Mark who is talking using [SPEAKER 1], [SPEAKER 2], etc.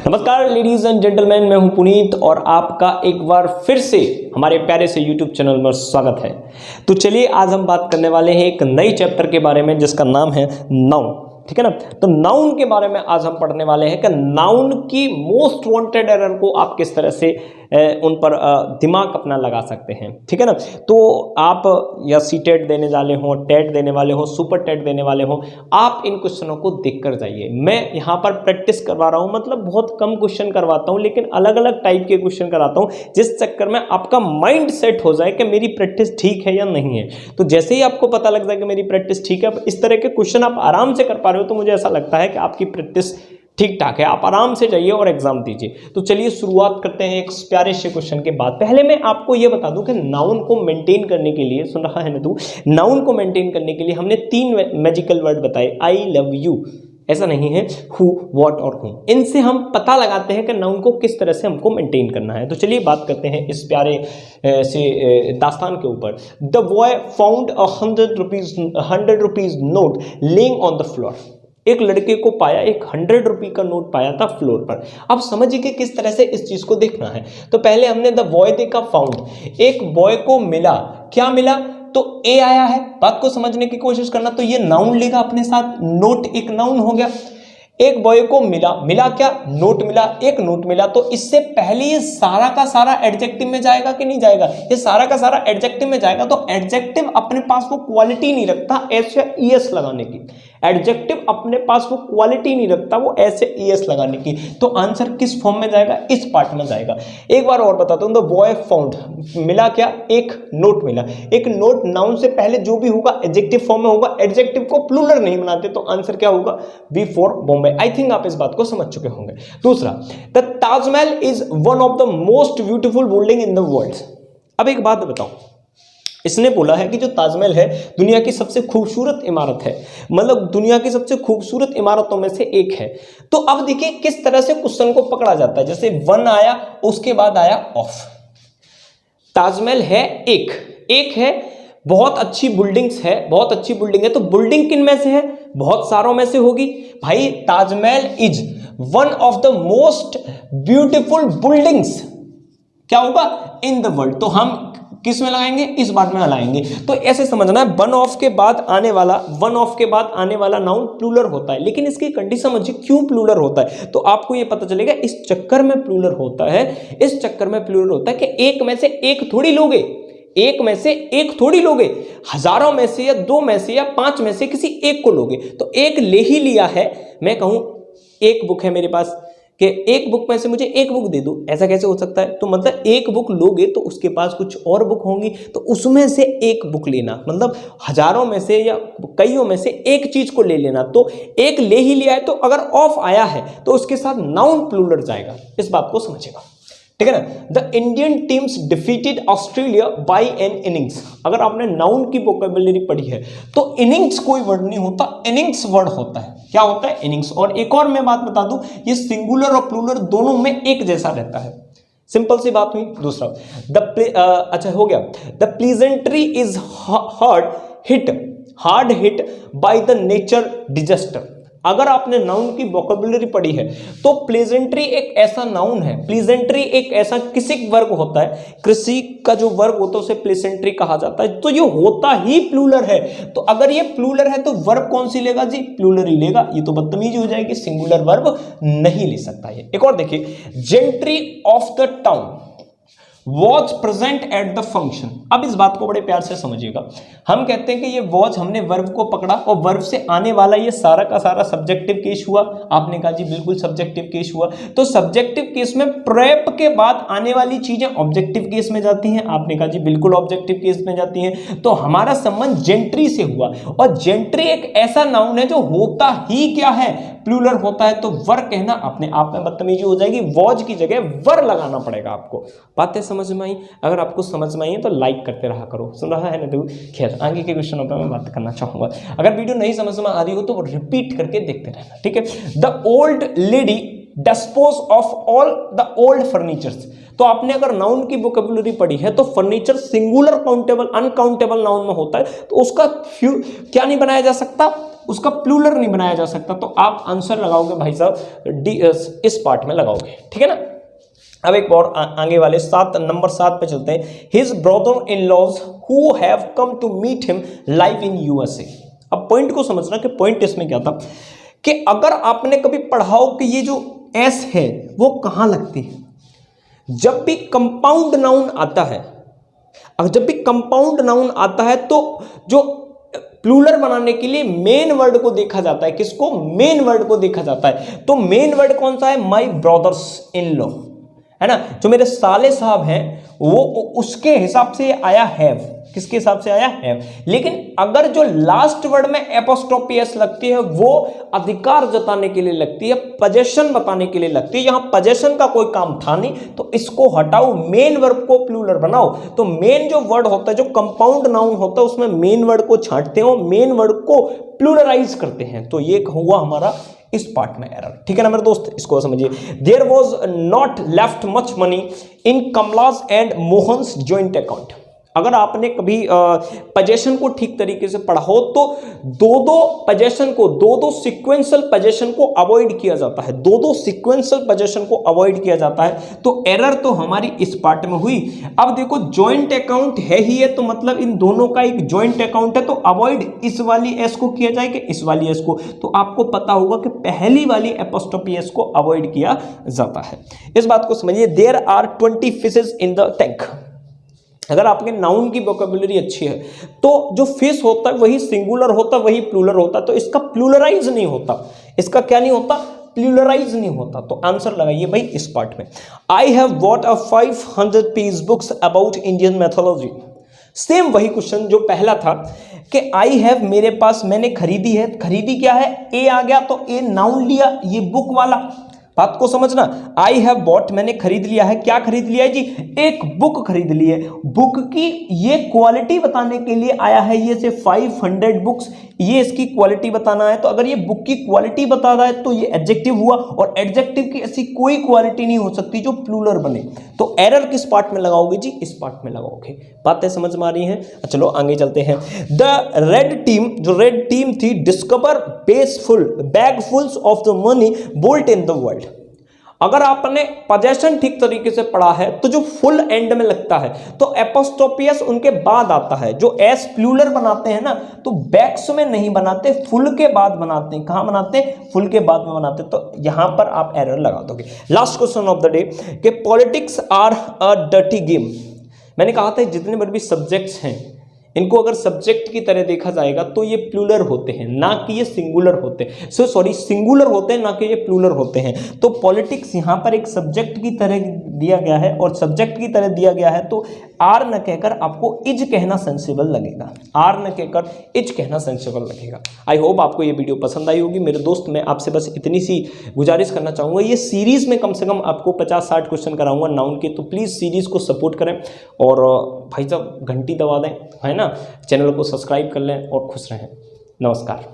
[SPEAKER 1] नमस्कार ladies and gentleman, मैं हूं पुनीत और आपका एक बार फिर से हमारे प्यारे से यूट्यूब चैनल में स्वागत है। तो चलिए आज हम बात करने वाले हैं एक नई चैप्टर के बारे में जिसका नाम है नाउन। ठीक है ना। तो नाउन के बारे में आज हम पढ़ने वाले हैं कि नाउन की मोस्ट वांटेड एरर को आप किस तरह से उन पर दिमाग अपना लगा सकते हैं। ठीक है ना। तो आप या सीटेट देने वाले हो, टेट देने वाले हो, सुपर टेट देने वाले हो, आप इन क्वेश्चनों को देख कर जाइए। मैं यहाँ पर प्रैक्टिस करवा रहा हूँ, मतलब बहुत कम क्वेश्चन करवाता हूँ लेकिन अलग अलग टाइप के क्वेश्चन कराता हूँ जिस चक्कर में आपका माइंड सेट हो जाए कि मेरी प्रैक्टिस ठीक है या नहीं है। तो जैसे ही आपको पता लग जाए कि मेरी प्रैक्टिस ठीक है, इस तरह के क्वेश्चन आप आराम से कर पा रहे हो, तो मुझे ऐसा लगता है कि आपकी प्रैक्टिस ठीक ठाक है। आप आराम से जाइए और एग्जाम दीजिए। तो चलिए शुरुआत करते हैं एक प्यारे से क्वेश्चन के बाद। पहले मैं आपको यह बता दूं कि नाउन को मेंटेन करने के लिए, सुन रहा है ना तू, नाउन को मेंटेन करने के लिए हमने 3 मैजिकल वर्ड बताए। आई लव यू, ऐसा नहीं है, हु, व्हाट और हुम। इनसे हम पता लगाते हैं कि नाउन को किस तरह से हमको मेंटेन करना है। तो चलिए बात करते हैं इस प्यारे से दास्तान के ऊपर। The boy found a 100 rupees note laying on the floor. एक लड़के को पाया, एक 100 रुपये का नोट पाया था फ्लोर पर। अब समझिए कि किस तरह से इस चीज को देखना है। तो पहले हमने द बॉय देखा, फाउंड, एक बॉय को मिला। क्या मिला? तो ए आया है। बात को समझने की कोशिश करना। तो ये नाउन लेगा अपने साथ, नोट एक नाउन हो गया। एक बॉय को मिला, मिला क्या? नोट मिला, एक नोट मिला। तो इससे पहले ये सारा का सारा एडजेक्टिव में जाएगा कि नहीं जाएगा? ये सारा का सारा एडजेक्टिव में जाएगा। तो एडजेक्टिव अपने पास वो क्वालिटी नहीं रखता एस या ईएस लगाने की। एडजेक्टिव अपने पास वो क्वालिटी नहीं रखता वो एस या ईएस लगाने की। तो आंसर किस फॉर्म में जाएगा? इस पार्ट में जाएगा। एक बार और बताता हूं। द बॉय फाउंड, मिला क्या? एक नोट मिला। एक नोट नाउन से पहले जो भी होगा एडजेक्टिव फॉर्म में होगा। एडजेक्टिव को प्लूरल नहीं बनाते, तो आंसर क्या होगा? B for Bombay. I think आप इस बात को समझ चुके होंगे। दूसरा, the Taj Mahal is one of the most beautiful building in the world. अब एक बात बताओ, इसने बोला है कि जो ताजमहल है दुनिया की सबसे खूबसूरत इमारत है, मतलब दुनिया की सबसे खूबसूरत इमारतों में से एक है। तो अब देखिए किस तरह से क्वेश्चन को पकड़ा जाता है। जैसे वन आया, उसके बाद आया ऑफ। ताजमहल है एक है, बहुत अच्छी बिल्डिंग्स है, बहुत अच्छी बिल्डिंग है। तो बिल्डिंग किन में से है? बहुत सारों में से होगी भाई। Taj Mahal is one of the most beautiful buildings, क्या होगा? इन द वर्ल्ड। तो हम किस में लगाएंगे? इस बात में लगाएंगे। तो ऐसे समझना है, वन ऑफ के बाद आने वाला नाउन प्लूरल होता है। लेकिन इसकी कंडीशन समझिए क्यों प्लूरल होता है, तो आपको ये पता चलेगा। इस चक्कर में प्लूरल होता है, इस चक्कर में प्लूरल होता है कि एक में से एक थोड़ी लोगे, एक में से एक थोड़ी लोगे, हजारों में से या 2 में से या 5 में से किसी एक को लोगे। तो एक ले ही लिया है। मैं कहूं एक बुक है मेरे पास, कि एक बुक में से मुझे एक बुक दे दो, ऐसा कैसे हो सकता है? तो मतलब एक बुक लोगे तो उसके पास कुछ और बुक होंगी, तो उसमें से एक बुक लेना, मतलब हजारों में से या कईयों में से एक चीज को ले लेना। तो एक ले ही लिया है, तो अगर ऑफ आया है तो उसके साथ नाउन प्लूरल जाएगा। इस बात को समझेगा, ठीक है ना। The Indian teams defeated Australia bye an innings. अगर आपने नाउन की वोकैबुलरी पढ़ी है तो इनिंग्स कोई वर्ड नहीं होता, इनिंग्स वर्ड होता है। क्या होता है? इनिंग्स। और एक और मैं बात बता दूं, ये सिंगुलर और प्लूरल दोनों में एक जैसा रहता है। सिंपल सी बात हुई। दूसरा, अच्छा हो गया। The pleasantry is hard hit by the nature disaster. अगर आपने नाउन की वोकैबुलरी पढ़ी है तो प्लेजेंट्री एक ऐसा नाउन है, प्लेजेंट्री एक ऐसा किसी वर्ग होता है, कृषि का जो वर्ग होता है उसे प्लेजेंट्री कहा जाता है। तो ये होता ही प्लूरल है। तो अगर ये प्लूरल है तो वर्ब कौन सी लेगा जी? प्लूरल ही लेगा। ये तो बदतमीजी हो जाएगी, सिंगुलर वर्ब नहीं ले सकता है। एक और देखिए, gentry of the town was present at the function. अब इस बात को बड़े प्यार से समझिएगा। हम कहते हैं कि ये वॉज, हमने वर्ब को पकड़ा और वर्ब से आने वाला ये सारा का सारा सब्जेक्टिव केस हुआ। आपने कहा जी बिल्कुल सब्जेक्टिव केस हुआ। तो सब्जेक्टिव केस में प्रेप के बाद आने वाली चीजें ऑब्जेक्टिव केस में जाती हैं। आपने कहा जी बिल्कुल ऑब्जेक्टिव केस में जाती हैं। तो हमारा संबंध जेंट्री से हुआ, और जेंट्री एक ऐसा नाउन है जो होता ही क्या है? प्लूरल होता है। तो वर कहना अपने आप में बदतमीजी हो जाएगी, वॉज की जगह वर लगाना पड़ेगा आपको। बातें समझ में आई? अगर आपको समझ में आई है तो लाइक करते रहा करो। सुन रहा है ना तू? खैर आगे के क्वेश्चनों पर मैं बात करना चाहूंगा। अगर वीडियो नहीं समझ में आ रही हो तो रिपीट करके देखते रहना, ठीक है। The old lady dispose of all the old furnitures. तो आपने अगर नाउन की वोकैबुलरी पढ़ी है तो furniture singular countable uncountable noun में होता है, तो उसका क्या नहीं बनाया जा सकता? उसका प्लूरल नहीं बनाया जा सकता। तो आप आंसर लगाओगे भाई साहब डी, इस पार्ट में लगाओगे, ठीक है ना। अब एक और आगे वाले नंबर 7 पे चलते हैं। His brother in laws who have come to meet him live in USA. अब पॉइंट को समझना कि पॉइंट इसमें क्या था कि अगर आपने कभी पढ़ा हो कि ये जो एस है वो कहां लगती है, जब भी कंपाउंड नाउन आता है, अब जब भी कंपाउंड नाउन आता है तो जो प्लूरल बनाने के लिए मेन वर्ड को देखा जाता है। किसको? मेन वर्ड को देखा जाता है। तो मेन वर्ड कौन सा है? माय ब्रदर्स इन लॉ, है ना, जो मेरे साले साहब हैं वो उसके हिसाब से आया हैव। किसके हिसाब से आया? हैव। लेकिन अगर जो लास्ट वर्ड में एपोस्ट्रोफी एस लगती है वो अधिकार जताने के लिए लगती है, पोजेशन बताने के लिए लगती है। यहां पोजेशन का कोई काम था नहीं तो इसको हटाओ, मेन वर्ब को प्लूरल बनाओ। तो मेन जो वर्ड होता है, जो कंपाउंड नाउन होता है, उसमें मेन वर्ड को छांटते हो, मेन वर्ड को प्लूरलाइज करते हैं। तो ये हुआ हमारा इस पार्ट में एरर, ठीक है ना मेरे दोस्त, इसको समझिए। There was not left much money in Kamala's and Mohan's joint account. अगर आपने कभी पोजेशन को ठीक तरीके से पढ़ा हो तो दो पोजेशन को, दो सिक्वेंशियल पोजेशन को अवॉइड किया जाता है, दो सिक्वेंशियल पोजेशन को अवॉइड किया जाता है। तो एरर तो हमारी इस पार्ट में हुई। अब देखो जॉइंट अकाउंट है ही है, तो मतलब इन दोनों का एक जॉइंट अकाउंट है, तो अवॉइड इस वाली एस को किया जाए कि इस वाली एस को। तो आपको पता होगा कि पहली वाली एपोस्ट्रोफी एस को अवॉइड किया जाता है। इस बात को समझिए। There are 20 fishes in the tank. अगर आपके नाउन की वोकैबुलरी अच्छी है तो जो फिश होता है वही सिंगुलर होता है, वही प्लूरल होता है, तो इसका प्लूरलाइज नहीं होता। इसका क्या नहीं होता? प्लूरलाइज नहीं होता। तो आंसर लगाइए भाई इस पार्ट में। I have bought a 500 piece books about Indian mythology. Same वही क्वेश्चन जो पहला था कि आई हैव, मेरे पास, मैंने खरीदी है। खरीदी क्या है? ए आ गया तो ए नाउन लिया, ये बुक वाला। बात को समझना। आई हैव बॉट, मैंने खरीद लिया है। क्या खरीद लिया है जी? एक बुक खरीद ली है। बुक की ये क्वालिटी बताने के लिए आया है ये से 500 बुक्स, ये इसकी क्वालिटी बताना है। तो अगर ये बुक की क्वालिटी बता रहा है तो ये एडजेक्टिव हुआ, और एडजेक्टिव की ऐसी कोई क्वालिटी नहीं हो सकती जो प्लूरल बने। तो एरर किस पार्ट में लगाओगे जी? इस पार्ट में लगाओगे। बातें समझ में आ रही हैं? चलो आगे चलते हैं। द रेड टीम, जो रेड टीम थी, discover bagfuls of the money vault in the world. अगर आपने पोजेशन ठीक तरीके से पढ़ा है तो जो फुल एंड में लगता है तो एपोस्ट्रोफी एस उनके बाद आता है। जो एस प्लूरल बनाते हैं ना तो बैक्स में नहीं बनाते, फुल के बाद बनाते हैं। कहां बनाते हैं? फुल के बाद में बनाते हैं। तो यहां पर आप एरर लगा दोगे। Last question of the day कि politics are a dirty game. मैंने कहा था जितने बड़े भी सब्जेक्ट्स हैं इनको अगर सब्जेक्ट की तरह देखा जाएगा तो ये प्लूरल होते हैं, ना कि ये सिंगुलर होते हैं। सिंगुलर होते हैं, ना कि ये प्लूरल होते हैं। तो पॉलिटिक्स यहाँ पर एक सब्जेक्ट की तरह दिया गया है, और सब्जेक्ट की तरह दिया गया है तो आर न कहकर आपको इज कहना सेंसिबल लगेगा। आर न कहकर इज कहना सेंसिबल लगेगा। आई होप आपको ये वीडियो पसंद आई होगी मेरे दोस्त। मैं आपसे बस इतनी सी गुजारिश करना चाहूँगा, ये सीरीज़ में कम से कम आपको 50-60 क्वेश्चन कराऊंगा नाउन के, तो प्लीज़ सीरीज़ को सपोर्ट करें और भाई साहब घंटी दबा दें, है ना, चैनल को सब्सक्राइब कर लें और खुश रहें। नमस्कार।